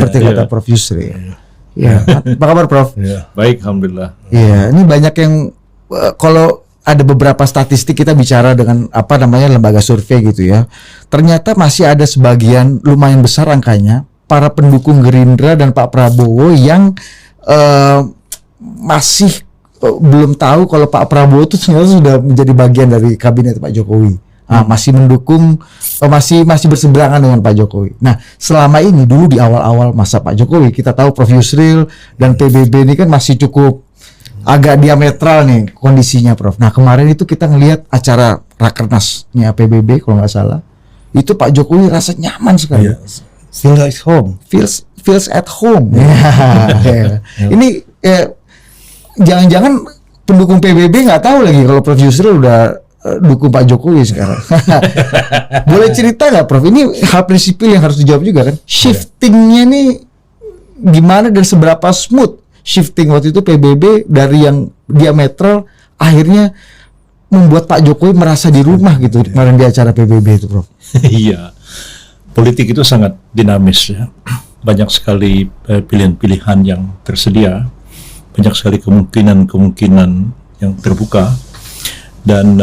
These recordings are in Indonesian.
seperti kata Prof Yusril. Ya, apa kabar Prof? Baik, alhamdulillah. Iya, ini banyak yang kalau ada beberapa statistik kita bicara dengan lembaga survei gitu ya. Ternyata masih ada sebagian lumayan besar angkanya para pendukung Gerindra dan Pak Prabowo yang masih belum tahu kalau Pak Prabowo itu ternyata sudah menjadi bagian dari kabinet Pak Jokowi. Masih mendukung, masih berseberangan dengan Pak Jokowi. Nah, selama ini dulu di awal-awal masa Pak Jokowi, kita tahu Prof Yusril dan PBB ini kan masih cukup agak diametral nih kondisinya, Prof. Nah, kemarin itu kita ngelihat acara rakernasnya PBB kalau nggak salah, itu Pak Jokowi rasa nyaman sekali. Feels at home. Feels at home. Ini jangan-jangan pendukung PBB nggak tahu lagi kalau Prof Yusril udah dukung Pak Jokowi sekarang. Boleh cerita nggak, Prof? Ini hal prinsipil yang harus dijawab juga kan. Shiftingnya nih gimana dan seberapa smooth shifting waktu itu PBB dari yang diametral akhirnya membuat Pak Jokowi merasa di rumah gitu kemarin di acara PBB itu, Prof. Iya, politik itu sangat dinamis ya. Banyak sekali pilihan-pilihan yang tersedia, banyak sekali kemungkinan yang terbuka. Dan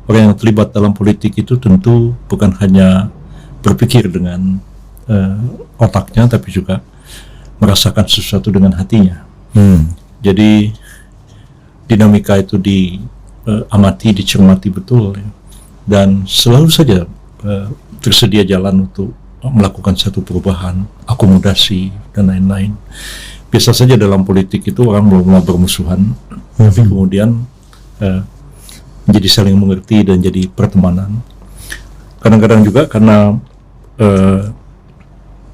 orang yang terlibat dalam politik itu tentu bukan hanya berpikir dengan otaknya, tapi juga merasakan sesuatu dengan hatinya. Jadi dinamika itu diamati, dicermati betul, ya. Dan selalu saja tersedia jalan untuk melakukan satu perubahan, akomodasi dan lain-lain. Biasa saja dalam politik itu orang mula-mula bermusuhan, tapi kemudian menjadi saling mengerti dan jadi pertemanan. Kadang-kadang juga karena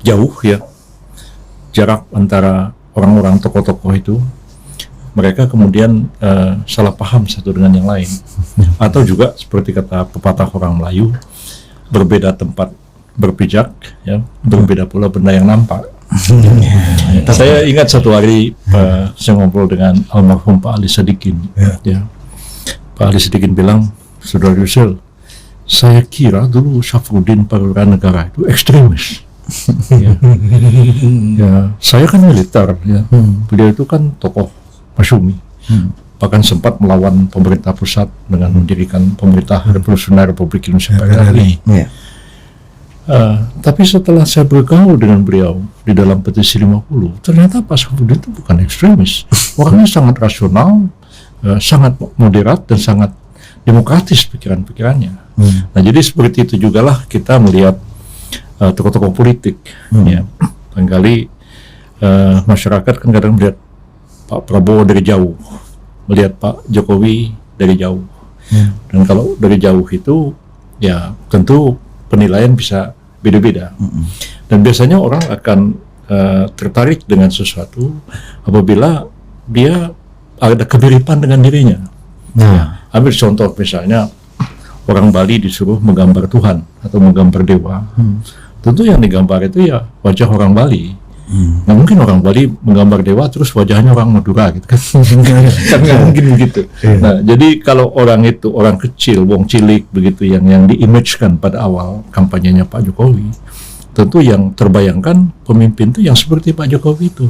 jauh ya jarak antara orang-orang tokoh-tokoh itu, mereka kemudian salah paham satu dengan yang lain. Atau juga seperti kata pepatah orang Melayu, berbeda tempat berpijak, ya, berbeda pula benda yang nampak. Saya ingat satu hari saya ngobrol dengan almarhum Pak Ali Sadikin, ya. Pak Ali Sadikin bilang, Saudara Yusril, saya kira dulu Syafruddin Perwira Negara itu ekstremis. Ya, saya kan militer, ya. Beliau itu kan tokoh masyumi, bahkan sempat melawan pemerintah pusat dengan mendirikan pemerintah revolusioner Republik Indonesia PRRI. Tapi setelah saya bergaul dengan beliau di dalam petisi 50, ternyata Pak Syafruddin itu bukan ekstremis. Orangnya sangat rasional, sangat moderat dan sangat demokratis pikiran-pikirannya. Nah, jadi seperti itu jugalah kita melihat tokoh-tokoh politik. Ya, barangkali masyarakat kan kadang melihat Pak Prabowo dari jauh, melihat Pak Jokowi dari jauh. Dan kalau dari jauh itu, ya tentu penilaian bisa beda-beda. Dan biasanya orang akan tertarik dengan sesuatu apabila dia ada kemiripan dengan dirinya. Ya, ambil contoh misalnya orang Bali disuruh menggambar Tuhan atau menggambar dewa. Tentu yang digambar itu ya wajah orang Bali. Nggak mungkin orang Bali menggambar dewa terus wajahnya orang Madura gitu kan. Kan nggak mungkin begitu. Nah, jadi kalau orang itu orang kecil, wong cilik begitu yang di-image-kan pada awal kampanyenya Pak Jokowi, tentu yang terbayangkan pemimpin itu yang seperti Pak Jokowi itu.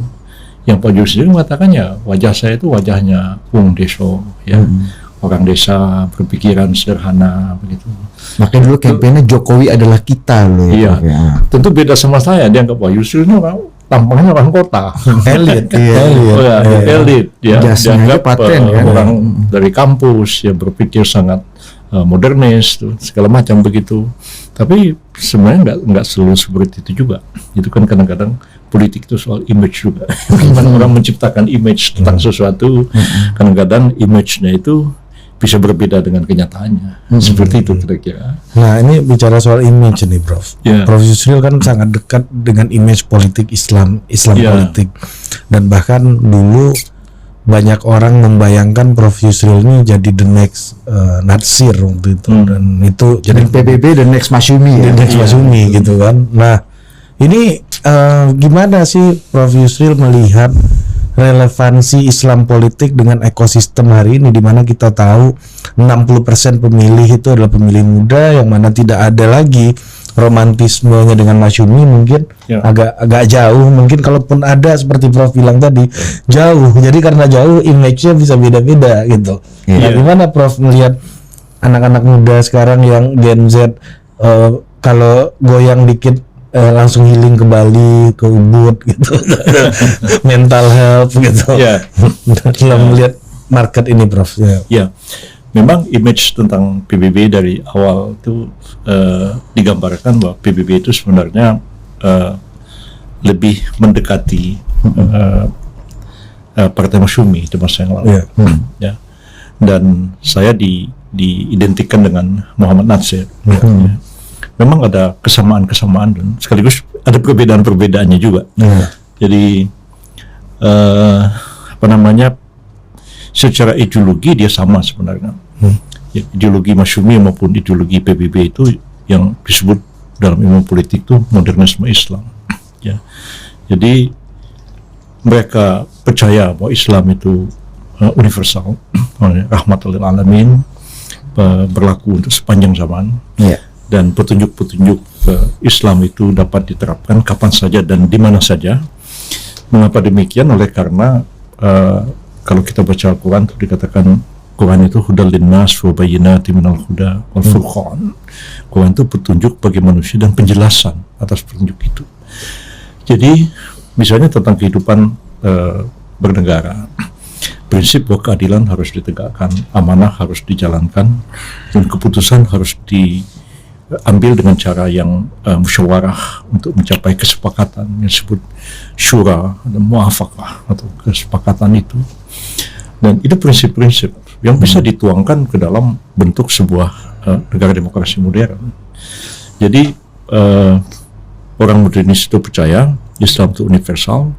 Yang Pak Jokowi sendiri mengatakan ya wajah saya itu wajahnya wong deso, ya. Orang desa berpikiran sederhana begitu. Makanya dulu kampanye Jokowi adalah kita loh. Iya. Tentu beda sama saya, dia anggap Pak Yusril ini orang tampangnya orang kota, elit, elit, ya, dianggap paten, kan? Orang dari kampus yang berpikir sangat modernis, tuh, segala macam begitu. Tapi sebenarnya nggak selalu seperti itu juga. Itu kan kadang-kadang politik itu soal image juga. Bagaimana orang menciptakan image tentang sesuatu, kadang-kadang image-nya itu bisa berbeda dengan kenyataannya. Seperti itu kira-kira. Nah, ini bicara soal image nih, Prof. Prof Yusril kan sangat dekat dengan image politik Islam politik. Dan bahkan dulu banyak orang membayangkan Prof Yusril ini jadi the next Natsir waktu itu. Dan itu jadi PBB the next Masyumi, Masyumi gitu kan. Nah, ini gimana sih Prof Yusril melihat relevansi Islam politik dengan ekosistem hari ini, di mana kita tahu 60% pemilih itu adalah pemilih muda, yang mana tidak ada lagi romantismenya dengan Masyumi mungkin agak jauh, mungkin kalaupun ada seperti Prof bilang tadi jauh, jadi karena jauh image-nya bisa beda-beda gitu. Nah, gimana Prof melihat anak-anak muda sekarang yang Gen Z kalau goyang dikit langsung healing ke Bali, ke Ubud gitu, mental health gitu. Dalam melihat market ini, Prof. Memang image tentang PBB dari awal itu digambarkan bahwa PBB itu sebenarnya lebih mendekati Partai Masyumi di masa yang lalu. Ya. Dan saya diidentikan dengan Muhammad Natsir. Memang ada kesamaan-kesamaan dan sekaligus ada perbedaan-perbedaannya juga. Jadi secara ideologi dia sama sebenarnya. Ideologi Masyumi maupun ideologi PBB itu yang disebut dalam ilmu politik itu modernisme Islam. Ya. Jadi mereka percaya bahwa Islam itu universal, rahmatul lil alamin, berlaku untuk sepanjang zaman. Dan petunjuk-petunjuk Islam itu dapat diterapkan kapan saja dan di mana saja. Mengapa demikian? Oleh karena kalau kita baca Al-Quran itu dikatakan Quran itu hudal linnas wa bayyinatin minal huda wal furqan. Quran itu petunjuk bagi manusia dan penjelasan atas petunjuk itu. Jadi misalnya tentang kehidupan bernegara, prinsip bahwa keadilan harus ditegakkan, amanah harus dijalankan, dan keputusan harus diambil dengan cara yang musyawarah untuk mencapai kesepakatan yang disebut syura dan muafakah atau kesepakatan itu. Dan itu prinsip-prinsip yang bisa dituangkan ke dalam bentuk sebuah negara demokrasi modern. Jadi orang modernis itu percaya Islam itu universal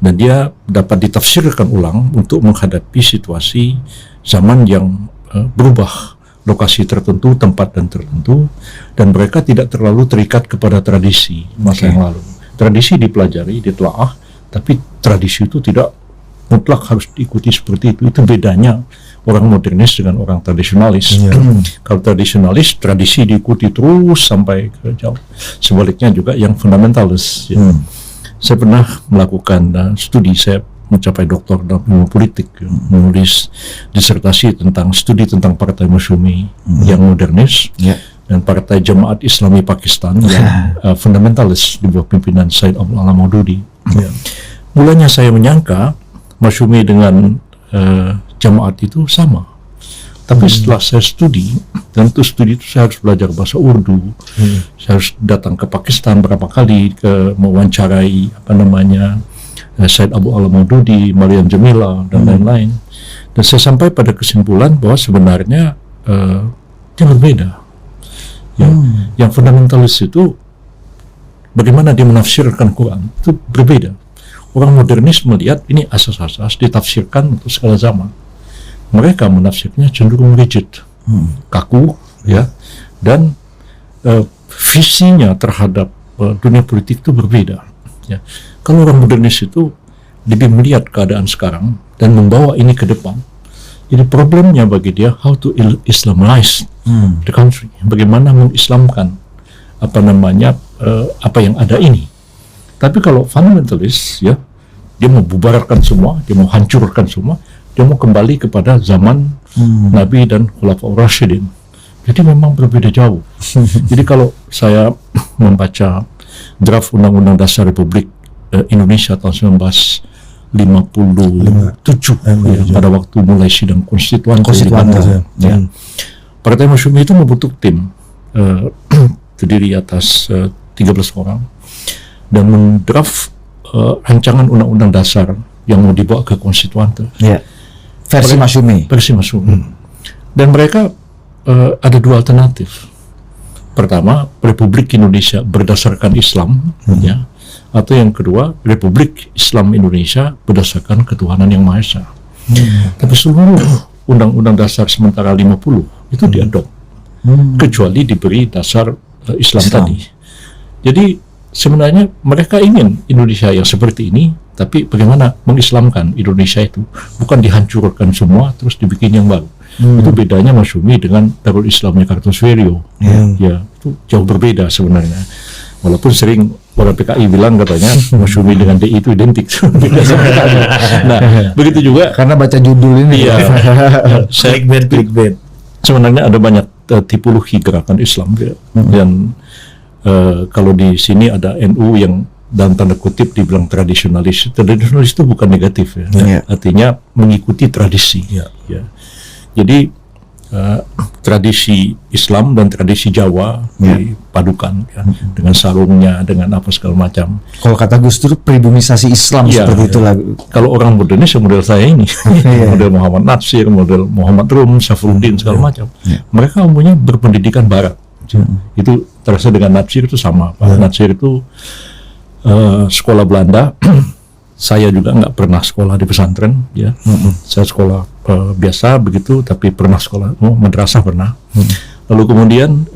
dan dia dapat ditafsirkan ulang untuk menghadapi situasi zaman yang berubah, lokasi tertentu, tempat dan tertentu, dan mereka tidak terlalu terikat kepada tradisi masa yang lalu. Tradisi dipelajari, ditelaah, tapi tradisi itu tidak mutlak harus diikuti seperti itu. Itu bedanya orang modernis dengan orang tradisionalis. Kalau tradisionalis, tradisi diikuti terus sampai ke jauh. Sebaliknya juga yang fundamentalis. Saya pernah melakukan studi, saya mencapai doktor dalam ilmu politik, menulis disertasi tentang studi tentang Partai Masyumi yang modernis dan Partai Jamaat Islami Pakistan yang fundamentalis di bawah pimpinan Said Abdul Alam Maududi. Mulanya saya menyangka Masyumi dengan Jamaat itu sama, tapi setelah saya studi, dan itu studi itu saya harus belajar bahasa Urdu, saya harus datang ke Pakistan berapa kali mewawancarai Said Abu Alam Maududi, Maryam Jamila dan lain-lain, dan saya sampai pada kesimpulan bahwa sebenarnya dia berbeda. Yang fundamentalis itu bagaimana dia menafsirkan Quran itu berbeda. Orang modernis melihat ini asas-asas ditafsirkan untuk segala zaman. Mereka menafsirnya cenderung rigid, kaku, dan visinya terhadap dunia politik itu berbeda. Kalau orang modernis itu lebih melihat keadaan sekarang dan membawa ini ke depan. Jadi problemnya bagi dia how to Islamize the country, bagaimana mengislamkan apa yang ada ini. Tapi kalau fundamentalis, dia mau bubarkan semua, dia mau hancurkan semua, dia mau kembali kepada zaman Nabi dan Khulafaur Rasyidin. Jadi memang berbeda jauh. Jadi kalau saya membaca draft Undang-Undang Dasar Republik Indonesia tahun 1957 pada waktu mulai sidang konstituan, Partai Masyumi itu membentuk tim terdiri atas 13 orang dan mendraft rancangan undang-undang dasar yang mau dibawa ke konstituante. Versi Masyumi. Dan mereka ada dua alternatif. Pertama, Republik Indonesia berdasarkan Islam, atau yang kedua, Republik Islam Indonesia berdasarkan ketuhanan yang Maha Esa. Tapi seluruh undang-undang dasar sementara 50 itu diadop, kecuali diberi dasar Islam tadi. Jadi sebenarnya mereka ingin Indonesia yang seperti ini, tapi bagaimana mengislamkan Indonesia itu, bukan dihancurkan semua terus dibikin yang baru. Itu bedanya Masyumi dengan Darul Islamnya Kartosuwiryo. Ya, itu jauh berbeda sebenarnya. Walaupun sering orang PKI bilang katanya Masyumi dengan DI itu identik. Beda sama sekali. Nah, begitu juga Karena baca judul ini. iya. Saya Clickbait. sebenarnya ada banyak tipologi gerakan Islam ya. Dan kalau di sini ada NU yang dalam tanda kutip dibilang tradisionalis. Tradisionalis itu bukan negatif ya. Iya. Artinya mengikuti tradisi. Iya. Ya. Jadi tradisi Islam dan tradisi Jawa dipadukan ya, dengan sarungnya, dengan apa segala macam. Kalau kata Gus Dur, pribumisasi Islam Iya. seperti itulah. Kalau orang modernis ya model saya ini, model Muhammad Natsir, model Muhammad Rum, Safruddin segala macam. Mereka umumnya berpendidikan Barat. Itu terasa dengan Natsir itu sama. Pak Natsir itu sekolah Belanda. Saya juga nggak pernah sekolah di pesantren, ya. Saya sekolah biasa begitu, tapi pernah sekolah madrasah pernah. Lalu kemudian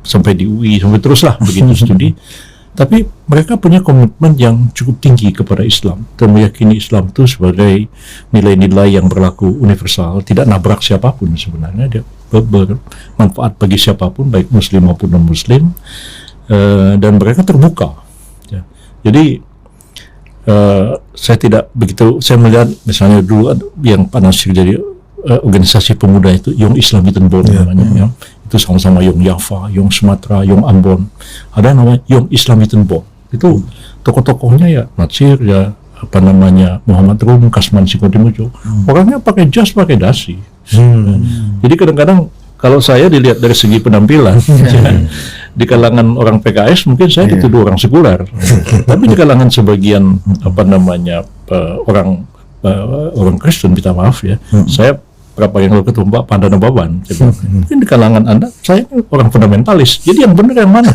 sampai di UI, sampai teruslah begitu studi. Tapi mereka punya komitmen yang cukup tinggi kepada Islam dan meyakini Islam itu sebagai nilai-nilai yang berlaku universal, tidak nabrak siapapun sebenarnya, dia bermanfaat bagi siapapun, baik Muslim maupun non-Muslim, dan mereka terbuka. Ya. Jadi saya tidak begitu, saya melihat misalnya dulu yang Pak Natsir jadi organisasi pemuda itu Young Islam Itenbon namanya, ya. Itu sama-sama Young Java, Young Sumatera, Young Ambon, ada namanya Young Islam Itenbon. Itu tokoh-tokohnya ya Natsir, ya apa namanya Muhammad Rum, Kasman Singodimujo, orangnya pakai jas, pakai dasi. Jadi kadang-kadang kalau saya dilihat dari segi penampilan, ya, di kalangan orang PKS mungkin saya dituduh orang sekuler, tapi di kalangan sebagian apa namanya orang Kristen, minta maaf ya, saya berapa yang lalu ketemu Pak Pandana Baban, mungkin di kalangan Anda saya orang fundamentalis, jadi yang benar yang mana?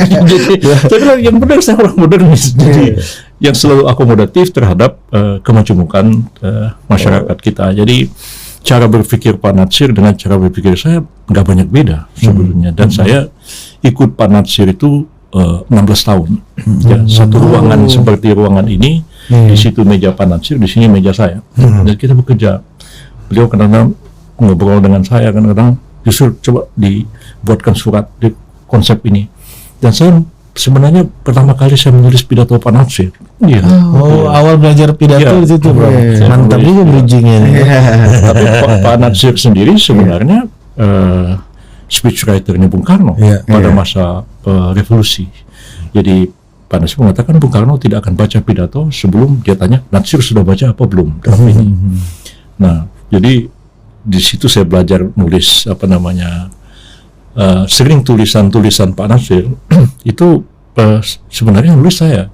Jadi saya bilang yang benar saya orang modernis, jadi yang selalu akomodatif terhadap kemajemukan masyarakat kita. Jadi cara berpikir Pak Natsir dengan cara berpikir saya nggak banyak beda sebetulnya, dan saya ikut Pak Natsir itu 16 tahun. Ya, satu ruangan seperti ruangan ini, di situ meja Pak Natsir, di sini meja saya, dan kita bekerja. Beliau kadang-kadang ngobrol dengan saya, kadang-kadang justru coba dibuatkan surat di konsep ini, dan saya sebenarnya pertama kali saya menulis pidato Pak Natsir. Iya. Awal belajar pidato di situ, bro. Mantap juga bridgingnya. Tapi Pak Natsir sendiri sebenarnya speechwriternya Bung Karno pada masa revolusi. Jadi Pak Natsir mengatakan Bung Karno tidak akan baca pidato sebelum dia tanya Natsir sudah baca apa belum draft ini. Nah, jadi di situ saya belajar nulis apa namanya. Sering tulisan-tulisan Pak Natsir itu sebenarnya nulis saya.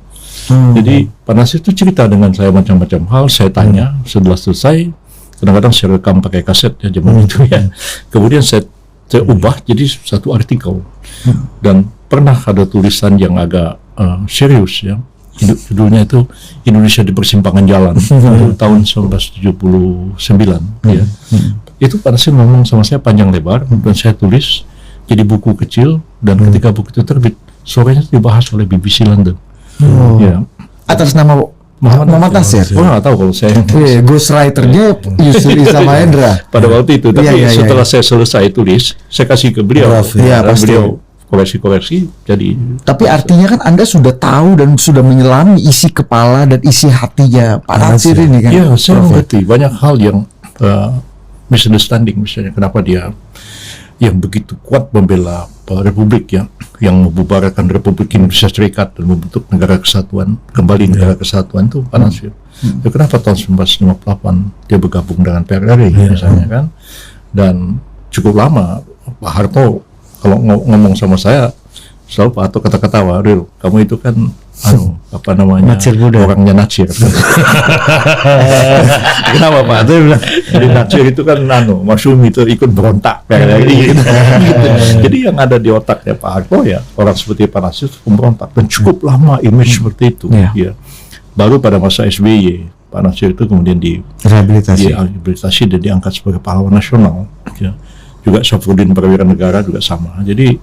Jadi Pak Natsir itu cerita dengan saya macam-macam hal, saya tanya, setelah selesai kadang-kadang saya rekam pakai kaset ya zaman itu ya. Kemudian saya ubah jadi satu artikel, dan pernah ada tulisan yang agak serius ya. Judulnya itu Indonesia di Persimpangan Jalan, tahun 1979 ya. Itu Pak Natsir ngomong sama saya panjang lebar, dan saya tulis jadi buku kecil, dan ketika buku itu terbit sorenya dibahas oleh BBC London. Ya. Atas nama Muhammad Natsir. Oh, nggak tahu kalau saya. Ghostwriternya Yusri Sama Hendra. Pada waktu itu, tapi setelah saya selesai tulis, saya kasih ke beliau. Iya, Dan pasti. beliau koreksi-koreksi. Jadi. Tapi artinya kan Anda sudah tahu dan sudah menyelami isi kepala dan isi hatinya Pak Natsir ini kan. Iya, saya mengerti banyak hal yang misunderstanding, misalnya kenapa dia yang begitu kuat membela Republik ya, yang membubarkan Republik Indonesia Serikat dan membentuk negara kesatuan, kembali negara kesatuan itu Pak Natsir. Ya, kenapa tahun 1958 dia bergabung dengan PRRI misalnya kan, dan cukup lama Pak Harto kalau ngomong sama saya selalu Pak Harto kata-kata, Ril, kamu itu kan apa namanya Natsir Buddha. Orangnya Natsir. Kenapa Pak? Jadi Natsir itu kan Masyumi itu ikut berontak kayak gitu. Jadi yang ada di otaknya Pak Harto ya orang seperti Pak Natsir pemberontak, dan cukup lama image seperti itu. Ya. Baru pada masa SBY Pak Natsir itu kemudian direhabilitasi dan diangkat sebagai pahlawan nasional. Ya. Juga Safruddin Perwira Negara juga sama. Jadi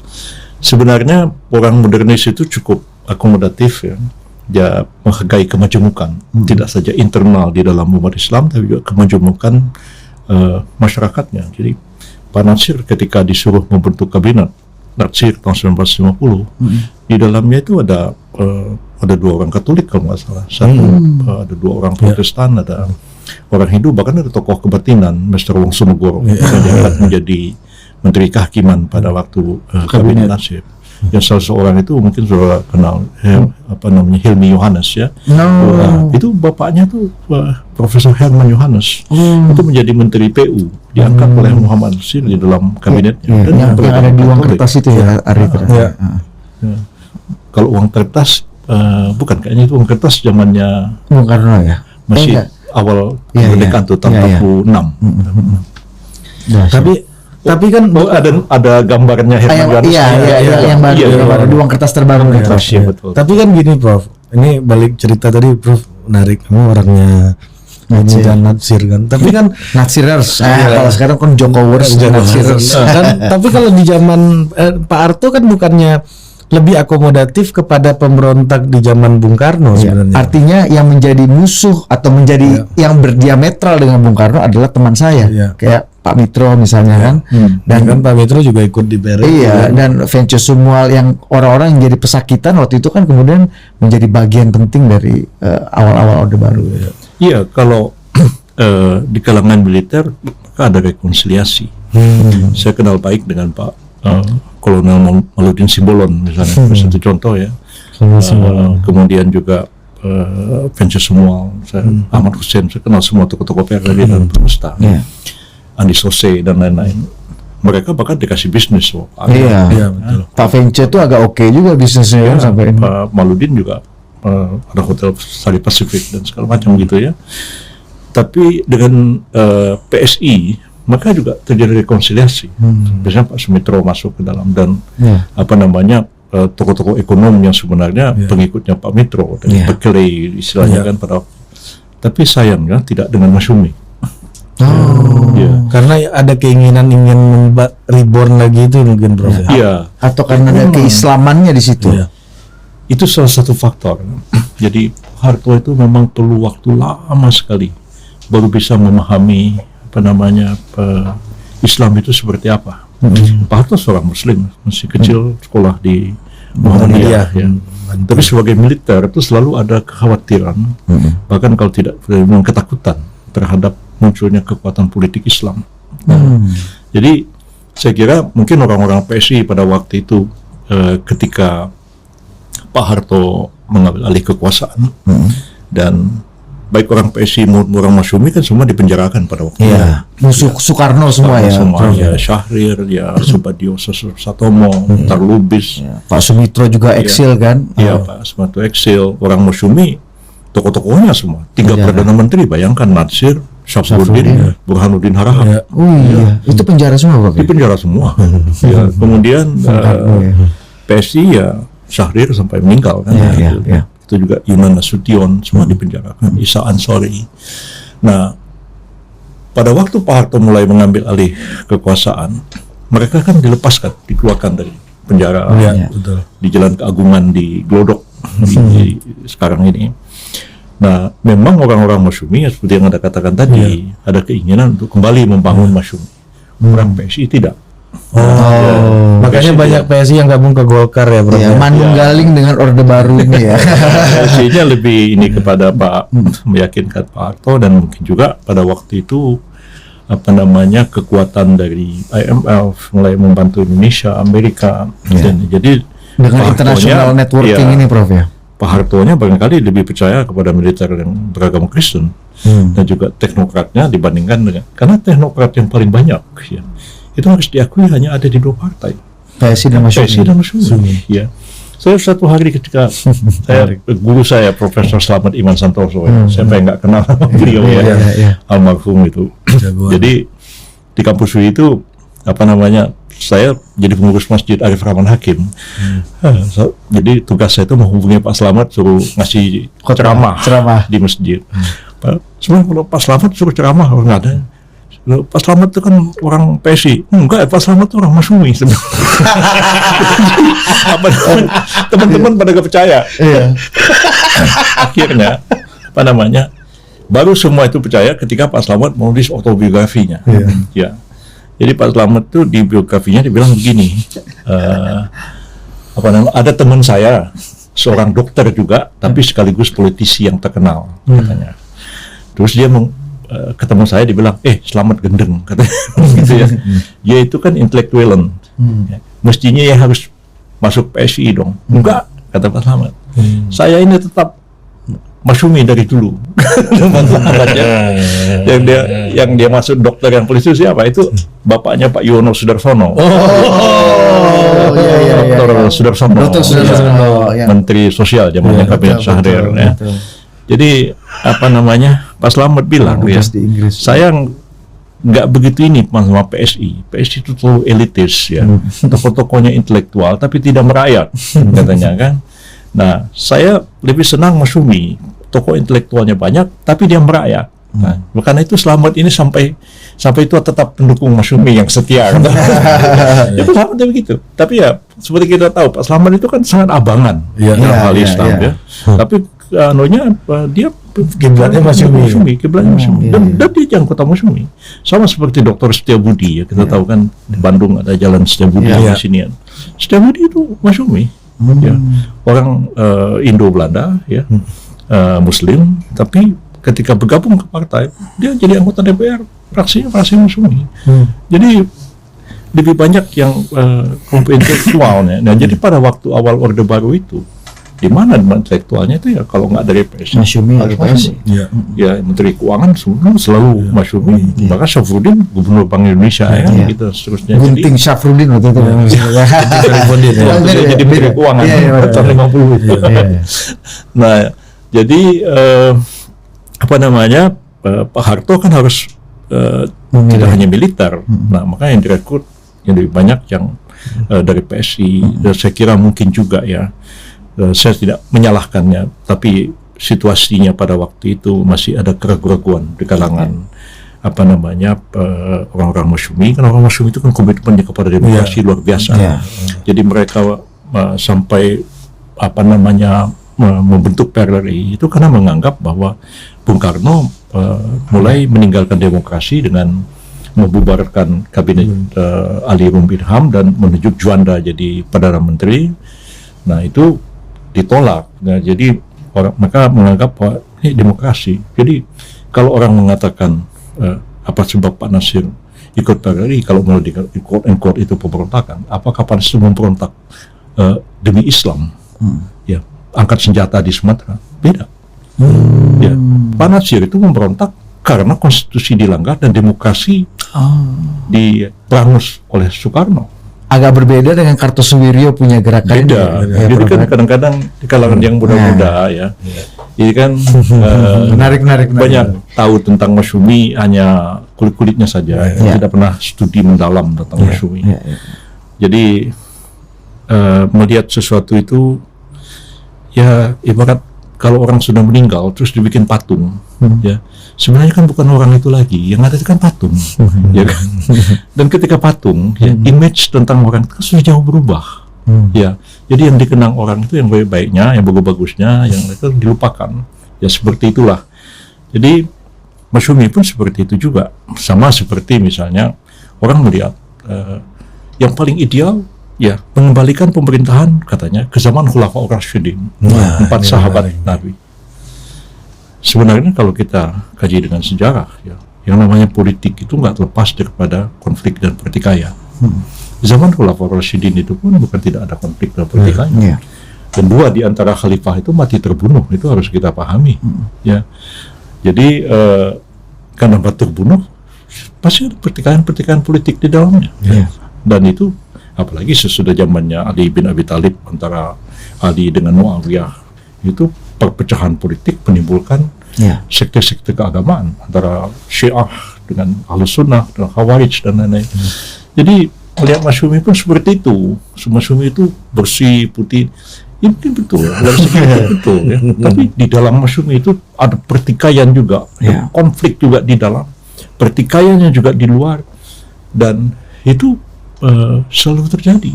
sebenarnya orang modernis itu cukup akomodatif ya. Dia menghargai kemajemukan, tidak saja internal di dalam umat Islam, tapi juga kemajemukan masyarakatnya. Jadi Pak Natsir ketika disuruh membentuk kabinet Natsir tahun 1950, di dalamnya itu ada 2 orang Katolik kalau nggak salah, ada 2 orang Protestan, ada orang Hindu, bahkan ada tokoh kebatinan, Mr. Wongsunegoro yang diangkat menjadi Menteri Kehakiman pada waktu kabinet Natsir. Yang salah seorang itu mungkin saudara kenal, Hilmi Yohanes ya. Itu bapaknya tuh Profesor Herman Yohanes. Itu menjadi Menteri PU, diangkat oleh Muhammad Natsir di dalam kabinetnya. Yang ada di uang kertas itu ya, Ari. Kalau uang kertas bukan, kayaknya itu uang kertas zamannya Bung Karno ya. Masih awal kemerdekaan tuh tahun 46. Tapi kan ada gambarnya Herman Yohanes. Yang baru, yang baru di uang kertas terbaru. Betul. Tapi kan gini Prof, ini balik cerita tadi Prof, menarik, kamu orangnya Natsir kan. Tapi kan Natsirers. Kalau sekarang kan Jokowers, Natsirers. Tapi kalau di zaman Pak Harto kan bukannya lebih akomodatif kepada pemberontak di zaman Bung Karno sebenarnya. Artinya yang menjadi musuh atau menjadi yang berdiametral dengan Bung Karno adalah teman saya. Kayak Pak Mitro misalnya kan. Dan kan Pak Mitro juga ikut di BRI. Iya, dan Venture Sumual yang orang-orang yang jadi pesakitan waktu itu kan kemudian menjadi bagian penting dari awal-awal Orde Baru. Iya, kalau di kalangan militer ada rekonsiliasi. Saya kenal baik dengan Pak Kolonel Maludin Simbolon misalnya, satu contoh ya. Kemudian juga Venture Sumual, Ahmad Hussein, saya kenal semua tokoh-tokoh PRD dan Permesta. Andi Sose dan lain-lain. Mereka bahkan dikasih bisnis loh. Iya, betul. Pak Venture itu agak oke juga bisnisnya kan sampai ini. Pak Maludin juga ada hotel Sari Pacific dan segala macam gitu ya. Tapi dengan PSI maka juga terjadi rekonsiliasi. Biasanya Pak Sumitro masuk ke dalam dan tokoh-tokoh ekonom yang sebenarnya pengikutnya Pak Mitro dan Berkeley istilahnya kan pada. Tapi sayangnya tidak dengan Masyumi. Karena ada keinginan ingin membuat reborn lagi itu mungkin Prof. Atau karena ada keislamannya di situ. Itu salah satu faktor. Jadi Harto itu memang perlu waktu lama sekali baru bisa memahami Islam itu seperti apa. Pak Harto seorang Muslim, masih kecil sekolah di Muhammadiyah ya. Tapi sebagai militer itu selalu ada kekhawatiran, bahkan kalau tidak ketakutan terhadap munculnya kekuatan politik Islam. Jadi saya kira mungkin orang-orang PSI pada waktu itu ketika Pak Harto mengambil alih kekuasaan dan baik orang PSI maupun orang Masyumi kan semua dipenjarakan pada waktu itu. Musuh Soekarno semua ya. Syahrir, Subadio Satomo, Tarlubis, Pak Sumitro juga eksil kan? Iya, Pak Sumitro eksil. Orang Masyumi tokoh-tokohnya semua, 3 perdana menteri, bayangkan Natsir, Syafruddin, Burhanuddin Harahap. Itu penjara semua Pak? Di penjara semua. Kemudian PSI Syahrir sampai meninggal kan. Itu juga Yunan Nasution semua dipenjarakan, Isa Ansori. Nah, pada waktu Pak Harto mulai mengambil alih kekuasaan, mereka kan dilepaskan, dikeluarkan dari penjara di Jalan Keagungan di Glodok di sekarang ini. Nah, memang orang-orang Masyumi seperti yang Anda katakan tadi ada keinginan untuk kembali membangun Masyumi. Orang PSI tidak. Makanya banyak PSI yang gabung ke Golkar ya Bro. Manunggaling dengan Orde Baru ini ya. PSI-nya lebih ini kepada Pak meyakinkan Pak Harto dan mungkin juga pada waktu itu kekuatan dari IMF mulai membantu Indonesia, Amerika dan jadi dengan international networking ini Prof ya. Pak Hartonya barangkali lebih percaya kepada militer yang beragama Kristen dan juga teknokratnya dibandingkan dengan, karena teknokrat yang paling banyak itu harus diakui hanya ada di 2 partai, PSI dan Masyumi. Ya. Saya satu hari ketika guru saya Profesor Slamet Iman Santoso, siapa yang nggak kenal beliau almarhum itu. Jadi di kampus UI itu saya jadi pengurus masjid Arif Rahman Hakim. Jadi tugas saya itu menghubungi Pak Slamet suruh ngasih ceramah di masjid. Sebenarnya kalau Pak Slamet suruh ceramah nggak ada. Pak Slamet itu kan orang PSI. Enggak, Pak Slamet itu orang Masyumi sebenarnya. Teman-teman pada gak percaya. Akhirnya Baru semua itu percaya ketika Pak Slamet menulis autobiografinya. Ya. Jadi Pak Slamet tuh di biografinya dibilang begini, ada teman saya seorang dokter juga, tapi sekaligus politisi yang terkenal katanya. Terus dia ketemu saya, dibilang, Slamet gendeng katanya, gitu ya. Dia itu kan intelektualan, mestinya ya harus masuk PSI dong. Enggak, kata Pak Slamet. Saya ini tetap masyumi dari dulu. yang dia masuk dokter yang polisi siapa? Itu bapaknya Pak Yono Sudarsono. Dr. Sudarsono. Menteri Sosial zamannya Kabinet Syahrir. Ya. Jadi Pak Slamet bilang ya, saya nggak begitu ini sama PSI. PSI itu terlalu elitis ya. Tokoh-tokohnya intelektual tapi tidak merayat katanya kan. Nah, saya lebih senang masyumi. Tokoh intelektualnya banyak, tapi dia merayat. Nah, karena itu Slamet ini sampai itu tetap pendukung masyumi yang setia. Ya Pak Slamet begitu. Tapi ya seperti kita tahu Pak Slamet itu kan sangat abangan dalam hal Islam ya. Tapi dia kiblatnya masyumi. Dan dia anggota masyumi. Sama seperti Dr. Setiabudi ya, kita tahu kan di Bandung ada jalan Setiabudi di sini. Setiabudi itu masyumi. Ya. Orang Indo-Belanda ya. Muslim, tapi ketika bergabung ke partai dia jadi anggota DPR fraksi masyumi. Jadi lebih banyak yang kelompok intelektualnya. Nah, jadi pada waktu awal Orde Baru itu di mana intelektualnya itu ya kalau nggak dari PSI masyumi. Ya Menteri Keuangan selalu masyumi. Bahkan Syafruddin Gubernur Bank Indonesia gitu seterusnya. Gunting Syafruddin waktu itu. Jadi Menteri Keuangan tahun 50 itu. Nah, jadi Pak Harto kan harus tidak hanya militer. Nah, makanya yang direkrut yang lebih banyak yang dari PSI. Dan saya kira mungkin juga ya, saya tidak menyalahkannya, tapi situasinya pada waktu itu masih ada keraguan-keraguan di kalangan orang-orang masyumi. Karena orang masyumi itu kan komitmennya kepada demokrasi luar biasa. Jadi mereka sampai membentuk PRRI itu karena menganggap bahwa Bung Karno mulai meninggalkan demokrasi dengan membubarkan kabinet Ali Rumbirham dan menunjuk Juanda jadi Perdana Menteri. Nah, itu ditolak. Nah, jadi mereka menganggap bahwa ini demokrasi. Jadi kalau orang mengatakan apa sebab Pak Nasir ikut PRRI, kalau menurut quote itu pemberontakan, apakah Pak Nasir memberontak demi Islam? Ya, angkat senjata di Sumatera, beda. Ya, Pak Nasir itu memberontak karena konstitusi dilanggar dan demokrasi diperangus oleh Soekarno. Agak berbeda dengan Kartosuwiryo punya gerakan. Beda. Jadi kan kadang-kadang di kalangan yang muda-muda ya. Jadi kan menarik. Banyak tahu tentang masyumi hanya kulit-kulitnya saja, tidak pernah studi mendalam tentang masyumi. Jadi melihat sesuatu itu ya ibarat kalau orang sudah meninggal terus dibikin patung, ya sebenarnya kan bukan orang itu lagi, yang ada itu kan patung, ya kan. Dan ketika patung, ya, image tentang orang itu sudah jauh berubah, ya. Jadi yang dikenang orang itu yang baik-baiknya, yang bagus-bagusnya, yang itu dilupakan, ya seperti itulah. Jadi masyumi pun seperti itu juga, sama seperti misalnya orang melihat yang paling ideal. Ya, mengembalikan pemerintahan katanya ke zaman Khulafaur Rasyidin, 4 sahabat Nabi. Sebenarnya kalau kita kaji dengan sejarah, ya, yang namanya politik itu nggak terlepas daripada konflik dan pertikaian. Di zaman Khulafaur Rasyidin itu pun bukan tidak ada konflik dan pertikaian. Dan 2 di antara khalifah itu mati terbunuh, itu harus kita pahami. Ya, jadi karena mati terbunuh, pasti ada pertikaian politik di dalamnya. Dan itu apalagi sesudah zamannya Ali bin Abi Thalib antara Ali dengan Muawiyah, itu perpecahan politik menimbulkan sekte-sekte keagamaan antara Syiah dengan Ahlus Sunnah dengan Khawarij dan lain-lain. Jadi melihat masyumi pun seperti itu. Masyumi itu bersih, putih. Ini betul, dari segi betul ya. Tapi di dalam masyumi itu ada pertikaian juga, ada konflik juga di dalam, pertikaiannya juga di luar, dan itu selalu terjadi.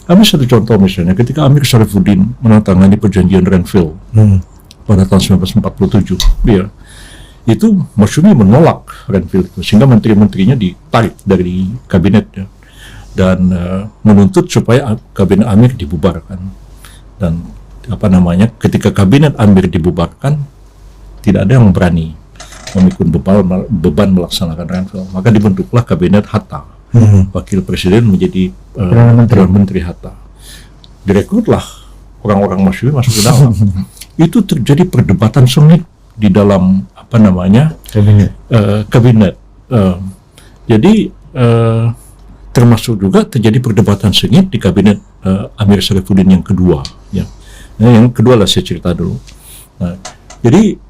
Ambil satu contoh misalnya, ketika Amir Syarifuddin menandatangani perjanjian Renville pada tahun 1947, itu Masyumi menolak Renville itu, sehingga menteri-menterinya ditarik dari kabinetnya dan menuntut supaya kabinet Amir dibubarkan. Dan ketika kabinet Amir dibubarkan, tidak ada yang berani memikul beban melaksanakan Renville, maka dibentuklah kabinet Hatta. Wakil presiden menjadi Perdana Menteri Hatta. Direkrutlah orang-orang Masyumi masuk ke dalam. Itu terjadi perdebatan sengit di dalam kabinet. Jadi termasuk juga terjadi perdebatan sengit di kabinet Amir Sarifuddin yang kedua. Ya. Nah, yang kedua lah saya cerita dulu. Nah, jadi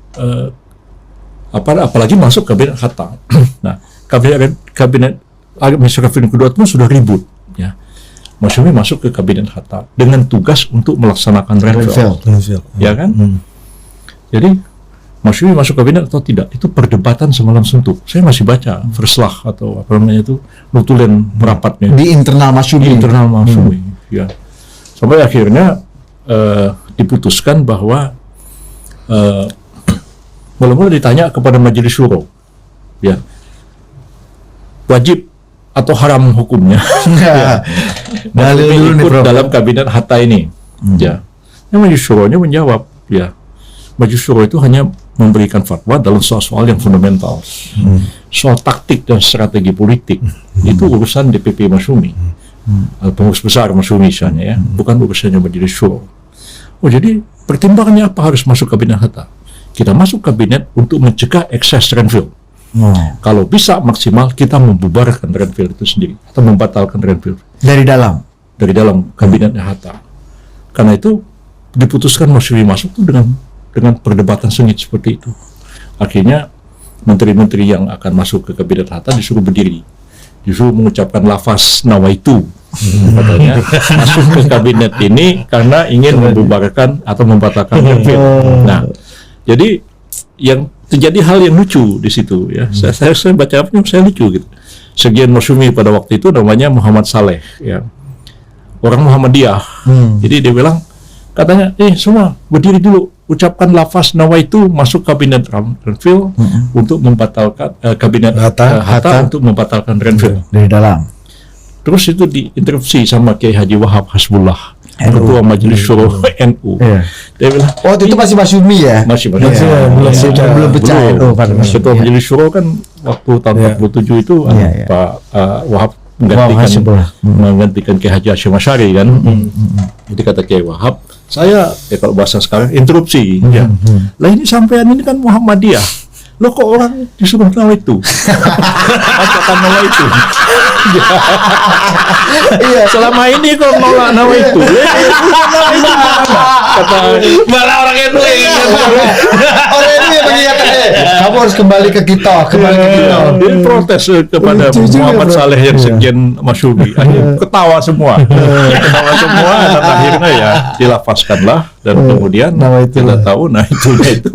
apalagi masuk kabinet Hatta. Nah, kabinet Amir Sarifuddin kedua pun sudah ribut. Ya. Masyumi masuk ke kabinet Hatta dengan tugas untuk melaksanakan Renville. Ya kan? Jadi Masyumi masuk kabinet atau tidak, itu perdebatan semalam suntuk. Saya masih baca verslah atau nutulen merapatnya di internal Masyumi. Ya. Sampai akhirnya diputuskan bahwa mula-mula ditanya kepada Majelis Syuro, ya, wajib atau haram hukumnya Masyumi ikut dalam kabinet Hatta ini. Ya, Majelis Syuro-nya menjawab, ya, Majelis Syuro itu hanya memberikan fatwa dalam soal-soal yang fundamental. Soal taktik dan strategi politik itu urusan DPP Masyumi atau pengurus besar Masyumi misalnya, ya, bukan urusannya Majelis Syuro. Oh, jadi pertimbangannya apa harus masuk kabinet Hatta? Kita masuk kabinet untuk mencegah ekses Renville. Kalau bisa maksimal kita membubarkan Renville itu sendiri atau membatalkan Renville dari dalam kabinetnya Hatta. Karena itu diputuskan Masyumi masuk itu dengan perdebatan sengit seperti itu. Akhirnya menteri-menteri yang akan masuk ke kabinet Hatta disuruh berdiri, disuruh mengucapkan lafaz nawaitu, katanya masuk ke kabinet ini karena ingin membubarkan atau membatalkan Renville. Nah, jadi yang terjadi hal yang lucu di situ, ya. Saya baca apa saya lucu gitu. Sekian Masyumi pada waktu itu namanya Muhammad Saleh, ya, orang Muhammadiyah. Jadi dia bilang, katanya, semua berdiri dulu, ucapkan lafaz nawaitu masuk kabinet Renville untuk membatalkan kabinet Hatta untuk membatalkan Renville dari dalam. Terus itu diinterupsi sama Kiai Haji Wahab Hasbullah, Ketua Majelis Syuro NU. Dia bilang, itu masih Masyumi ya? Masih belum pecah. Ketua Majelis Syuro kan waktu tahun 47 itu Pak Wahab menggantikan Kiai Haji Hashim Asy'ari kan. Jadi kata Kiai Wahab, saya kalau bahasa sekarang interupsi, ya. Lah ini sampean ini kan Muhammadiyah. Lo kok orang disuruh nawaitu? Bacakan nawaitu. Iya, selama ini kok nolak nawaitu. Kata malah orang itu orang ini yang mengingatkan, kamu harus kembali ke kita. Dia protes kepada Muhammad Saleh yang sekian Masyumi. Akhirnya ketawa semua. Dan akhirnya ya dilafazkanlah, dan kemudian kita tahu itu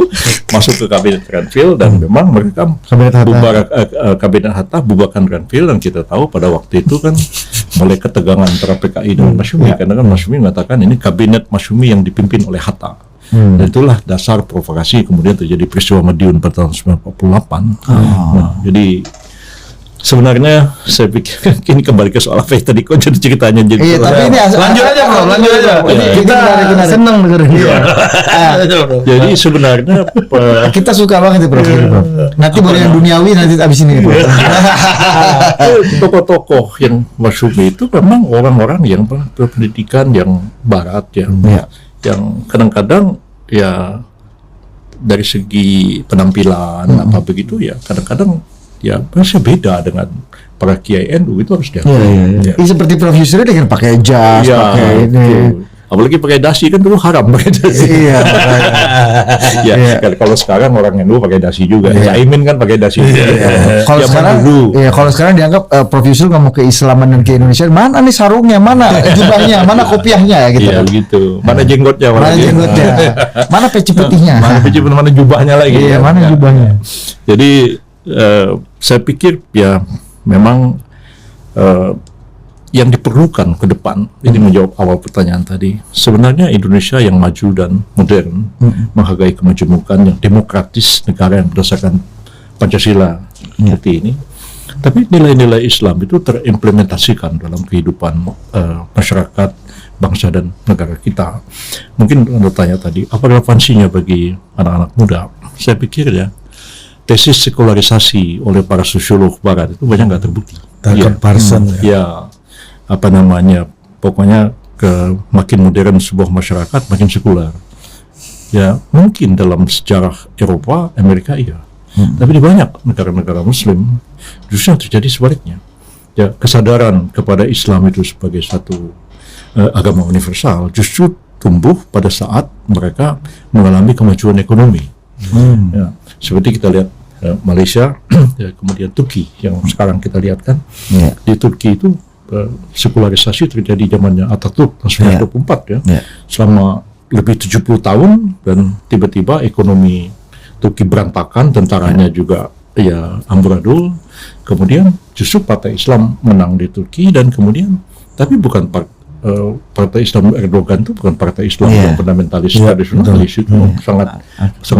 masuk ke kabinet Renville, dan memang mereka bubar kabinet Hatta, bubarkan Renville. Dan kita tahu pada waktu itu kan mulai ketegangan antara PKI dan Masyumi, karena kan Masyumi mengatakan ini kabinet Masyumi yang dipimpin oleh Hatta. Dan itulah dasar provokasi kemudian terjadi peristiwa Madiun pada tahun 1948. Nah, jadi sebenarnya saya pikir ini kembali ke soal apa tadi, kok jadi ceritanya jadi. Tapi ini lanjut aja bro. Kita senang dengerin. Jadi sebenarnya kita suka banget ya bro. Nanti boleh yang duniawi nanti abis ini. Tokoh-tokoh yang Masyumi itu memang orang-orang yang berpendidikan yang barat, yang kadang-kadang ya dari segi penampilan apa begitu, ya kadang-kadang ya masih beda dengan para kiai NU, itu harus diakui. Ini seperti Prof Yusri dengan pakai jas, pakai ini. Apalagi pakai dasi kan dulu haram pakai dasi. Kalau sekarang orang NU pakai dasi juga. Caimin kan pakai dasi. Kalau sekarang dianggap Prof Yusri ngomong keislaman dan ke-Indonesiaan, mana nih sarungnya, mana jubahnya, mana kopiahnya gitu. Iya begitu. Mana jenggotnya, mana peci putihnya, mana jubahnya lagi. Mana jubahnya. Jadi saya pikir ya memang yang diperlukan ke depan, ini menjawab awal pertanyaan tadi. Sebenarnya Indonesia yang maju dan modern, menghargai kemajemukan, yang demokratis, negara yang berdasarkan Pancasila seperti ini. Tapi nilai-nilai Islam itu terimplementasikan dalam kehidupan masyarakat, bangsa dan negara kita. Mungkin Anda tanya tadi, apa relevansinya bagi anak-anak muda? Saya pikir ya, tesis sekularisasi oleh para sosiolog Barat itu banyak nggak terbukti. Tucker Parson ya, apa namanya, pokoknya makin modern sebuah masyarakat makin sekuler. Ya mungkin dalam sejarah Eropa, Amerika iya. Tapi di banyak negara-negara Muslim justru yang terjadi sebaliknya. Ya, kesadaran kepada Islam itu sebagai satu agama universal justru tumbuh pada saat mereka mengalami kemajuan ekonomi. Ya, seperti kita lihat Malaysia, ya, kemudian Turki yang sekarang kita lihat kan. Di Turki itu sekularisasi terjadi zamannya Atatürk tahun 1924 ya. Selama lebih 70 tahun dan tiba-tiba ekonomi Turki berantakan, tentaranya juga ya amburadul. Kemudian justru Partai Islam menang di Turki dan kemudian tapi bukan Partai Islam Erdogan itu bukan Partai Islam yang fundamentalis tradisionalis, itu sangat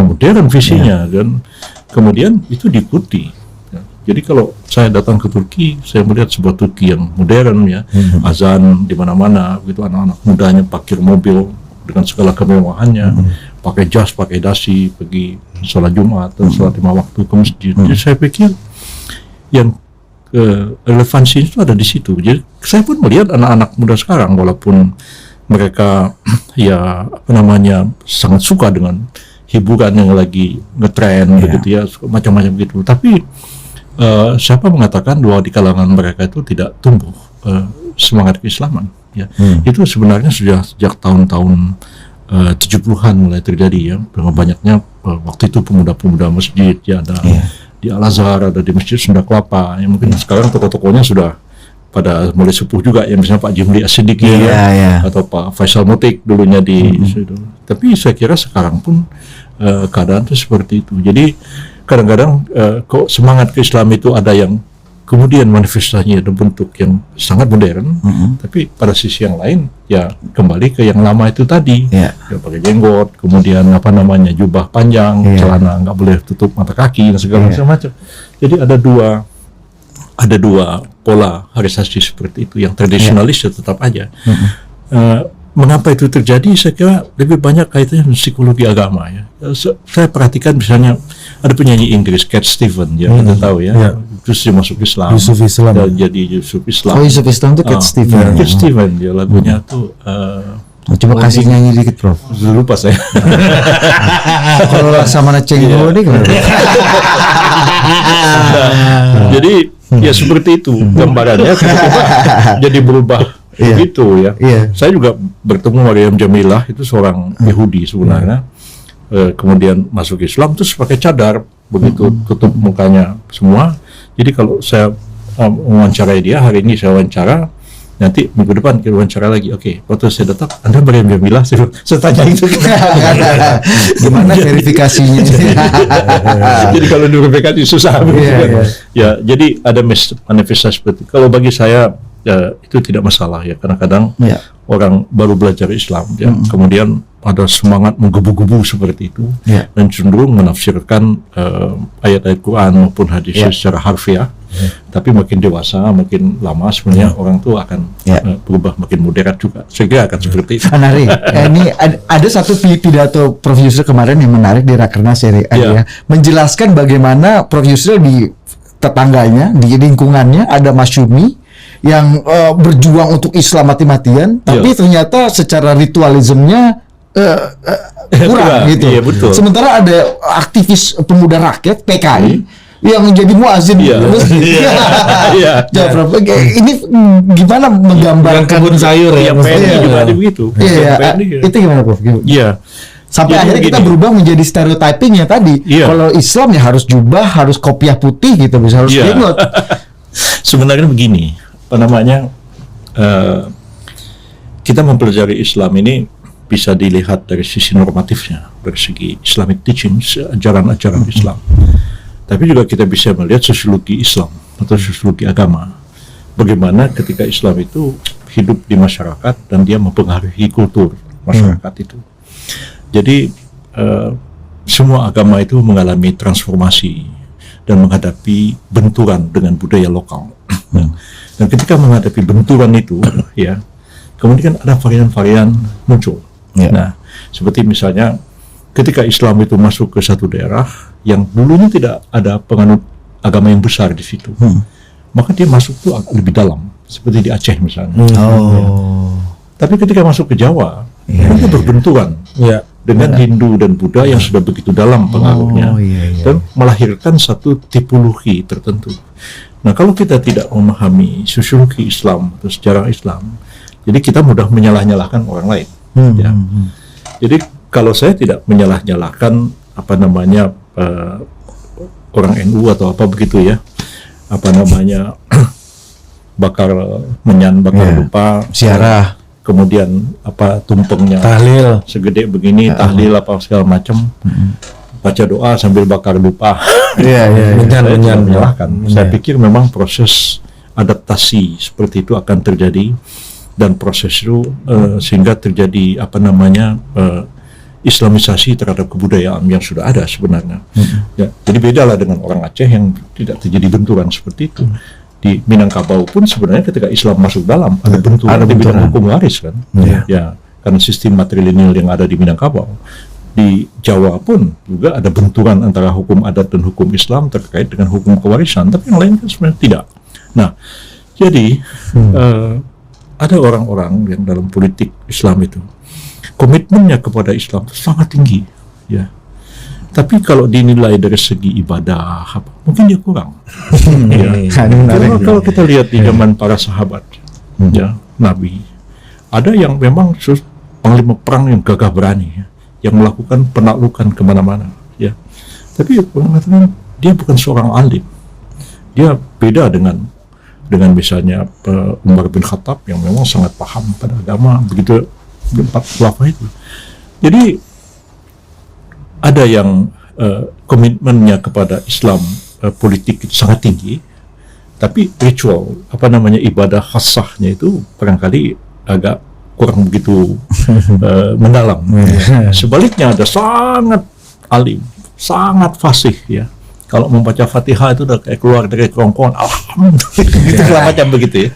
modern visinya dan kemudian itu diikuti. Ya. Jadi kalau saya datang ke Turki, saya melihat sebuah Turki yang modern ya, azan di mana-mana, begitu anak-anak mudanya parkir mobil dengan segala kemewahannya, pakai jas, pakai dasi, pergi sholat Jumat dan sholat 5 waktu ke masjid. Jadi saya pikir yang relevansi itu ada di situ. Jadi saya pun melihat anak-anak muda sekarang, walaupun mereka ya apa namanya sangat suka dengan hiburan yang lagi ngetren begitu ya, macam-macam gitu. Tapi siapa mengatakan bahwa di kalangan mereka itu tidak tumbuh semangat keislaman? Ya, itu sebenarnya sudah sejak tahun-tahun 70-an mulai terjadi ya, dengan banyaknya waktu itu pemuda-pemuda masjid ya, ada di Al-Azhar, ada di Masjid Sunda Kelapa. Ya, mungkin sekarang tokoh-tokohnya sudah pada mulai sepuh juga ya, misalnya Pak Jimli As-Siddiqi atau Pak Faisal Mutik dulunya di situ. Tapi saya kira sekarang pun keadaan itu seperti itu. Jadi kadang-kadang kok semangat ke-Islam itu ada yang kemudian manifestasinya dalam bentuk yang sangat modern, tapi pada sisi yang lain ya kembali ke yang lama itu tadi, ya pakai jenggot, kemudian apa namanya jubah panjang, celana nggak boleh tutup mata kaki dan segala macam. Jadi ada dua pola harisasi seperti itu, yang tradisionalis ya tetap aja. Mengapa itu terjadi? Saya kira lebih banyak kaitannya dengan psikologi agama ya. Saya perhatikan misalnya ada penyanyi Inggris Cat Stevens ya, kita tahu ya. Terus dia masuk Islam. Yusuf Islam. Jadi Yusuf Islam. Oh, Yusuf Islam itu Cat Stevens. Cat Stevens dia lagunya tuh coba kasih nyanyi dikit, Prof. Lupa saya. Kalau sama Cenggo nih gimana? Jadi ya seperti itu gambarannya, jadi berubah begitu ya. Saya juga bertemu Maryam Jamilah, itu seorang Yahudi sebenarnya, kemudian masuk Islam terus pakai cadar begitu, tutup mukanya semua. Jadi kalau saya mewawancarai dia, hari ini saya wawancara, nanti minggu depan kita wawancara lagi. Oke, waktu saya datang, Anda Maryam Jamilah, saya tanya itu. Gimana verifikasinya? Jadi kalau diverifikasi susah. Ya, jadi ada manifestasi seperti itu. Kalau bagi saya ya, itu tidak masalah ya, kadang-kadang orang baru belajar Islam ya, kemudian ada semangat menggebu-gebu seperti itu dan cenderung menafsirkan ayat-ayat Quran maupun hadis secara harfiah. Tapi makin dewasa, makin lama sebenarnya orang itu akan berubah makin moderat juga. Saya kira akan seperti itu. Menarik. Ini ada satu pidato Prof Yusril kemarin yang menarik di Rakernas ya, menjelaskan bagaimana Prof Yusril di tetangganya, di lingkungannya ada Masyumi yang berjuang untuk Islam mati-matian, tapi ternyata secara ritualismenya kurang gitu. Iya, betul. Sementara ada aktivis pemuda rakyat PKI yang menjadi muazin. Ini gimana menggambarkan kebun sayur ya? PNI juga ada begitu. Itu gimana, Prof? Iya. Sampai jadi akhirnya kita berubah menjadi stereotyping ya tadi. Kalau Islam ya harus jubah, harus kopiah putih gitu, bisa harus jenggot. Sebenarnya begini, apa namanya, kita mempelajari Islam ini bisa dilihat dari sisi normatifnya, dari segi Islamic teachings, ajaran-ajaran Islam. Tapi juga kita bisa melihat sosiologi Islam atau sosiologi agama. bagaimana ketika Islam itu hidup di masyarakat dan dia mempengaruhi kultur masyarakat itu. Jadi semua agama itu mengalami transformasi dan menghadapi benturan dengan budaya lokal. Dan ketika menghadapi benturan itu, ya, kemudian ada varian-varian muncul. Nah, seperti misalnya ketika Islam itu masuk ke satu daerah yang dulunya tidak ada penganut agama yang besar di situ, maka dia masuk tuh lebih dalam, seperti di Aceh misalnya. Tapi ketika masuk ke Jawa, dia berbenturan dengan Hindu dan Buddha yang sudah begitu dalam pengaruhnya, dan melahirkan satu tipologi tertentu. Nah, kalau kita tidak memahami sosiologi Islam atau sejarah Islam, jadi kita mudah menyalah-nyalahkan orang lain. Ya. Jadi kalau saya tidak menyalah-nyalahkan apa namanya orang NU atau apa begitu ya, apa namanya bakar lupa, Ziarah, kemudian apa tumpengnya Tahlil. segede begini, tahlil apa segala macam, baca doa sambil bakar dupa. Saya tidak menyalahkan. Saya pikir memang proses adaptasi seperti itu akan terjadi, dan proses itu sehingga terjadi apa namanya Islamisasi terhadap kebudayaan yang sudah ada sebenarnya. Ya, jadi bedalah dengan orang Aceh yang tidak terjadi benturan seperti itu. Di Minangkabau pun sebenarnya ketika Islam masuk dalam ada benturan di bidang hukum waris kan. Ya, karena sistem matrilineal yang ada di Minangkabau. Di Jawa pun juga ada benturan antara hukum adat dan hukum Islam terkait dengan hukum kewarisan, tapi yang lain kan sebenarnya tidak. Nah, jadi ada orang-orang yang dalam politik Islam itu komitmennya kepada Islam sangat tinggi, ya. Tapi kalau dinilai dari segi ibadah, mungkin dia kurang. Kalau kita lihat di zaman para sahabat, ya, Nabi, ada yang memang panglima perang yang gagah berani, ya, yang melakukan penaklukan kemana-mana, ya. Tapi mengatakan dia bukan seorang alim. Dia beda dengan misalnya Umar bin Khattab yang memang sangat paham pada agama, begitu empat khulafah itu. Jadi ada yang komitmennya kepada Islam politik itu sangat tinggi, tapi ritual apa namanya ibadah khassahnya itu barangkali agak kurang begitu mendalam. Sebaliknya ada sangat alim, sangat fasih, ya. Kalau membaca Fatihah itu udah kayak keluar dari kerongkongan, alhamdulillah, gitu macam begitu ya.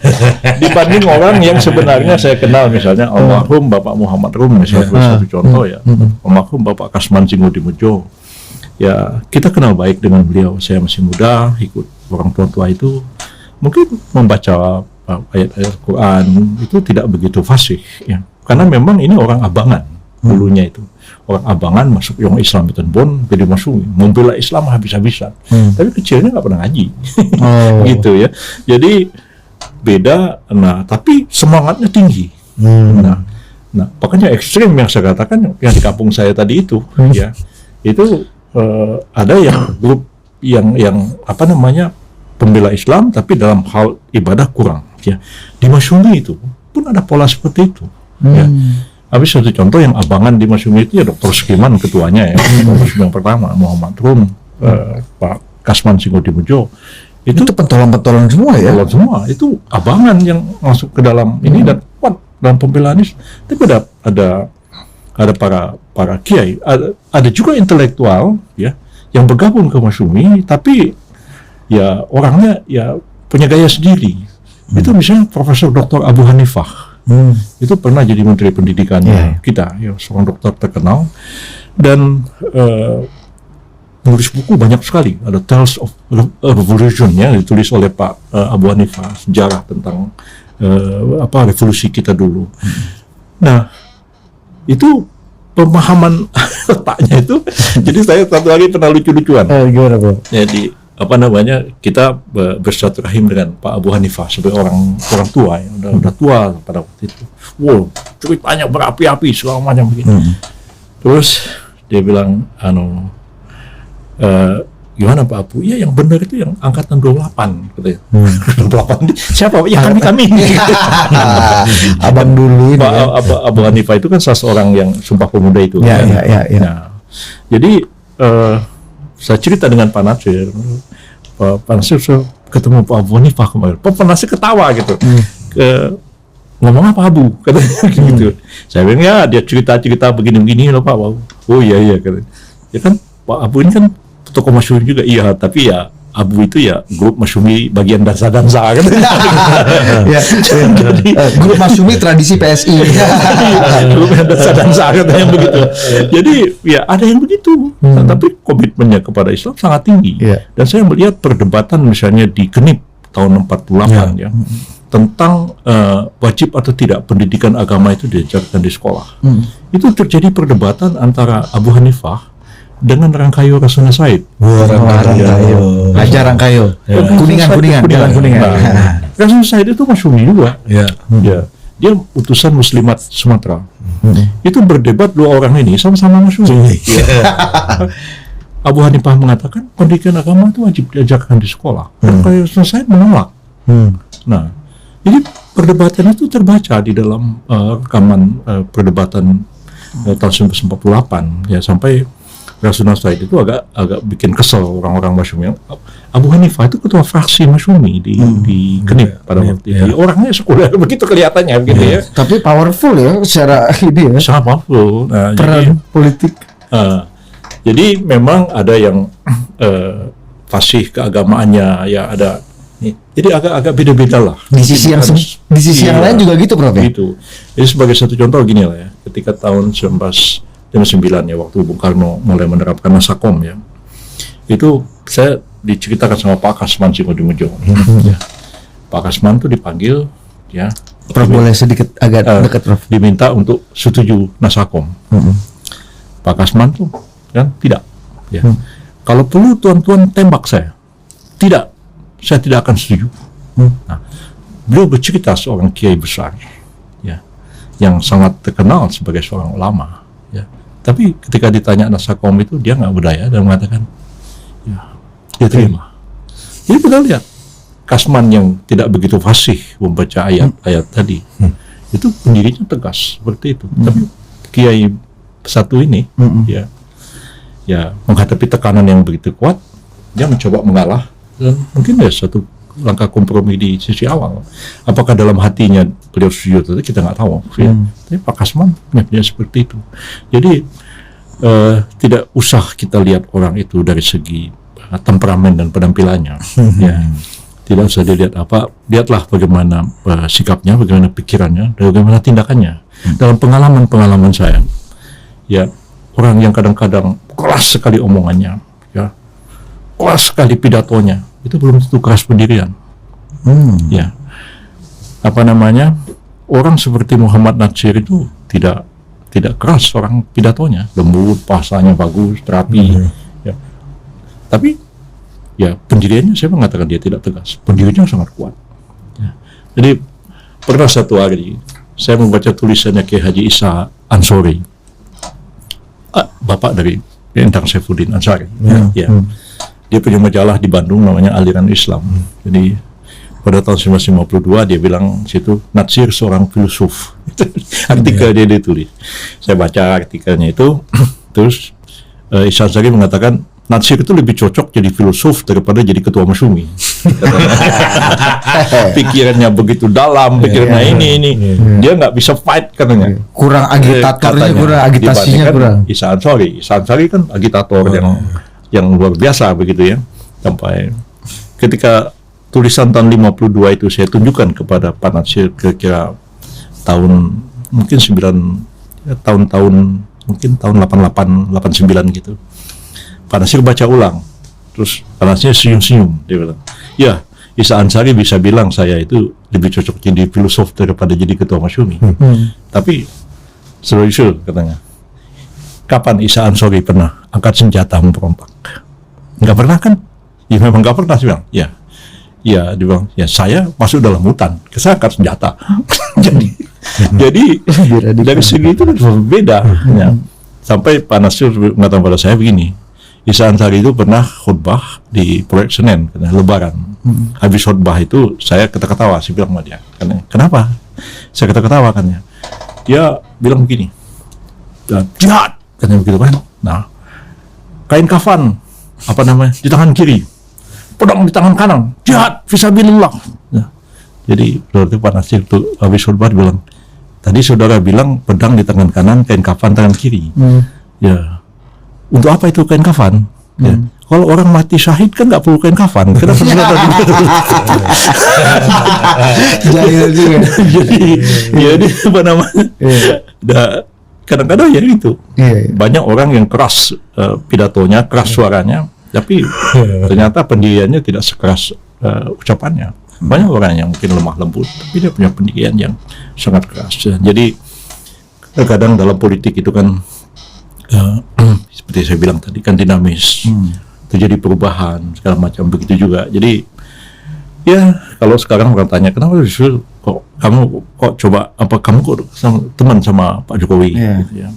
Dibanding orang yang sebenarnya saya kenal, misalnya almarhum Bapak Muhammad Rum, misalnya satu contoh ya, almarhum Bapak Kasman Singodemujo. Ya, kita kenal baik dengan beliau. Saya masih muda, ikut orang tua itu, mungkin membaca ayat-ayat Quran itu tidak begitu fasih, ya. Karena memang ini orang abangan dulunya itu. Orang abangan masuk yang Islam itu bon, jadi masuk membela Islam habis-habisan. Tapi kecilnya nggak pernah ngaji, gitu ya. Jadi beda. Nah, tapi semangatnya tinggi. Nah, pokoknya ekstrim yang saya katakan yang di kampung saya tadi itu, ya, itu ada yang grup yang apa namanya pembela Islam, tapi dalam hal ibadah kurang. Ya, di Masyumi itu pun ada pola seperti itu. Ya. Habis satu contoh yang abangan di Masyumi itu ya Dr. Skiman ketuanya, ya, Masyumi yang pertama, Muhammad Rum, Pak Kasman Singodemujo. Itu pentolan-pentolan semua ya. Pentolan semua itu abangan yang masuk ke dalam ini dan kuat dalam pembelaan Islam. Tapi ada para kiai, ada juga intelektual, ya, yang bergabung ke Masyumi, tapi ya orangnya ya punya gaya sendiri. Itu misalnya Profesor Dr. Abu Hanifah. Itu pernah jadi Menteri Pendidikan kita, ya, seorang dokter terkenal, dan menulis buku banyak sekali. Ada Tales of Revolution, ya, ditulis oleh Pak Abu Hanifah, sejarah tentang revolusi kita dulu. Nah, itu pemahaman letaknya itu. Jadi saya satu hari pernah lucu-lucuan. Gimana, Bro? Jadi kita bersilaturahim dengan Pak Abu Hanifah sebagai orang tua, ya, udah tua pada waktu itu. Wow, ceritanya berapi-api segala macam begitu. Terus dia bilang, gimana Pak Abu? Iya, yang benar itu yang angkatan 28 katanya. 28 siapa? Ya kami. Abang dulu ini. Pak Abu Hanifah itu kan salah seorang yang Sumpah Pemuda itu. Ya. Nah, jadi saya cerita dengan Pak Nasir. Pak Nasir ketemu Pak Abu Hanifah kemarin. Pak Penasih ketawa gitu. Ngomong apa Abu? Katanya gitu. Saya bilang ya dia cerita begini-begini loh Pak Abu. Oh iya katanya. Ya kan Pak Abu ini kan tokoh masyhur juga. Iya, tapi ya Abu itu ya grup Masyumi bagian dansa-dansa kan. Ya, jadi grup Masyumi tradisi PSI. Grup dansa-dansa katanya begitu. Jadi ya ada yang begitu. Tapi komitmennya kepada Islam sangat tinggi. Dan saya melihat perdebatan misalnya di Genip tahun 48 ya. Tentang wajib atau tidak pendidikan agama itu diajarkan di sekolah. Itu terjadi perdebatan antara Abu Hanifah dengan Rangkayo Rasuna Said. Ajar Rangkayo. Kuningan. Rasuna Said itu Masyumi juga. Dia utusan Muslimat Sumatera. Itu berdebat dua orang ini sama-sama Masyumi. Abu Hanifah mengatakan pendidikan agama itu wajib diajarkan di sekolah. Rangkayo Rasuna Said menolak. Nah, jadi perdebatan itu terbaca di dalam rekaman perdebatan tahun 1948 ya, sampai Rasuna Said itu agak bikin kesel orang-orang Masyumi. Abu Hanifah itu ketua fraksi Masyumi di Genip pada waktu itu. Orangnya sekuler begitu kelihatannya begitu ya. Tapi powerful ya secara ini ya. Sangat powerful. Nah, peran politik. Jadi memang ada yang fasih keagamaannya ya ada. Jadi agak beda-beda lah. Di sisi yang lain juga gitu Prof. Gitu. Jadi sebagai satu contoh gini lah ya. Ketika tahun 1959 ya, waktu Bung Karno mulai menerapkan Nasakom ya, itu saya diceritakan sama Pak Kasman Singodumejo. Ya. Pak Kasman tuh dipanggil ya. Prof boleh sedikit agak dekat Prof. Diminta untuk setuju Nasakom. Pak Kasman tuh kan tidak. Ya. Kalau perlu tuan-tuan tembak saya. Tidak. Saya tidak akan setuju. Nah, beliau bercerita seorang kiai besar, ya, yang sangat terkenal sebagai seorang ulama, ya. Tapi ketika ditanya Nasakom itu dia nggak berdaya dan mengatakan, ya, dia terima. Jadi kita lihat Kasman yang tidak begitu fasih membaca ayat-ayat tadi, itu pendirinya tegas seperti itu. Tapi kiai satu ini, ya, menghadapi tekanan yang begitu kuat, dia mencoba mengalah. Dan mungkin ya satu langkah kompromi di sisi awal. Apakah dalam hatinya beliau setuju atau kita nggak tahu. Ya. Tapi Pak Kasman punya seperti itu. Jadi tidak usah kita lihat orang itu dari segi temperamen dan penampilannya. Ya. Tidak usah dilihat apa. Lihatlah bagaimana sikapnya, bagaimana pikirannya, dan bagaimana tindakannya. Dalam pengalaman saya, ya, orang yang kadang-kadang keras sekali omongannya, ya, keras sekali pidatonya, itu belum tentu keras pendirian. Ya, apa namanya, orang seperti Muhammad Natsir itu tidak keras orang pidatonya, lembut, bahasanya bagus, terapi. Ya. Tapi ya pendiriannya, saya mengatakan dia tidak tegas, pendiriannya sangat kuat. Ya. Jadi pernah satu hari saya membaca tulisannya Kiai Haji Isa Ansori, bapak dari Endang Saifuddin Ansari. Ya. Dia punya majalah di Bandung namanya Aliran Islam. Jadi pada tahun 1952 dia bilang situ Natsir seorang filosof. Artikel dia ditulis. Saya baca artikelnya itu, terus Isa Ansari mengatakan Natsir itu lebih cocok jadi filosof daripada jadi ketua Masyumi. Pikirannya begitu dalam, pikirannya ini. Dia nggak bisa fight katanya. Kurang agitatornya, kurang agitasinya kurang. Isa Ansari kan agitator yang luar biasa begitu ya. Sampai ketika tulisan tahun 52 itu saya tunjukkan kepada Pak Natsir kira-kira tahun mungkin tahun-tahun mungkin tahun 88 89 gitu. Pak Natsir baca ulang, terus Pak Natsir senyum-senyum, dia bilang, ya, Isa Ansari bisa bilang saya itu lebih cocok jadi filosof daripada jadi ketua Masyumi. Tapi serius katanya, kapan Isa Ansari pernah angkat senjata memberontak? Nggak pernah kan? Ya memang nggak pernah, sih bilang. Ya, dia bilang, ya saya masuk dalam hutan, saya angkat senjata. jadi dari segi itu kan berbeda. Ya. Sampai Pak Natsir mengatakan pada saya begini, Isa Ansari itu pernah khutbah di Proyek Senen, Lebaran. Habis khutbah itu saya ketawa-ketawa, saya bilang sama dia, kenapa? Saya ketawa-ketawa kan ya. Dia bilang begini, jihad, katanya begitu kan. Nah, kain kafan, apa namanya, di tangan kiri, pedang di tangan kanan, jihad fisabilillah. Nah, jadi waktu Pak Nasir tuh habis khutbah bilang, tadi saudara bilang pedang di tangan kanan, kain kafan tangan kiri. Ya, untuk apa itu kain kafan? Ya. Kalau orang mati syahid kan nggak perlu kain kafan. Kenapa saudara Jahil juga. jadi apa namanya? Kadang-kadang ya itu. Iya. Banyak orang yang keras pidatonya, keras suaranya, tapi ternyata pendiriannya tidak sekeras ucapannya. Banyak orang yang mungkin lemah lembut, tapi dia punya pendirian yang sangat keras. Jadi kadang dalam politik itu kan seperti saya bilang tadi kan dinamis, terjadi perubahan segala macam begitu juga. Jadi ya kalau sekarang orang tanya kenapa justru kok kamu kok coba apa kamu kok teman sama Pak Jokowi? Gitu ya.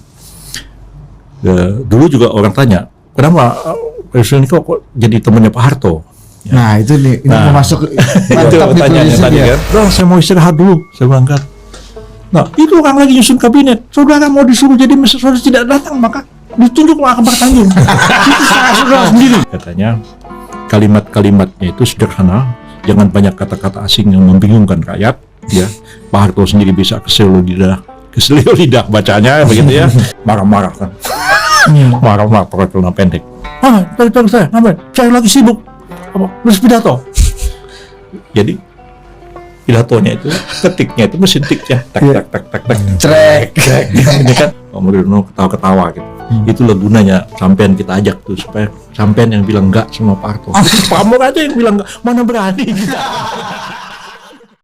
Dulu juga orang tanya kenapa Presiden kok jadi temannya Pak Harto? Ya. Nah itu nih, ini mau masuk itu pertanyaannya tadi kan. Saya mau istirahat dulu, saya berangkat. Nah itu orang lagi nyusun kabinet, saudara mau disuruh jadi minister, saudara tidak datang maka ditunjuk Akbar Tanjung. Itu saudara sendiri. Katanya kalimat-kalimatnya itu sederhana, jangan banyak kata-kata asing yang membingungkan rakyat. Ya, Pak Harto sendiri bisa keselio lidah bacanya begitu ya, marah-marah kan, marah-marah pakai celana pendek. Tadi saya, saya lagi sibuk, nulis pidato. Jadi pidatonya itu ketiknya itu mesin tik ya, tak Trek. Ini kan Pak Mulyono ketawa-ketawa gitu. Itulah gunanya sampean kita ajak tuh supaya sampean yang bilang enggak sama Pak Harto. Pak Mur aja yang bilang enggak, mana berani kita.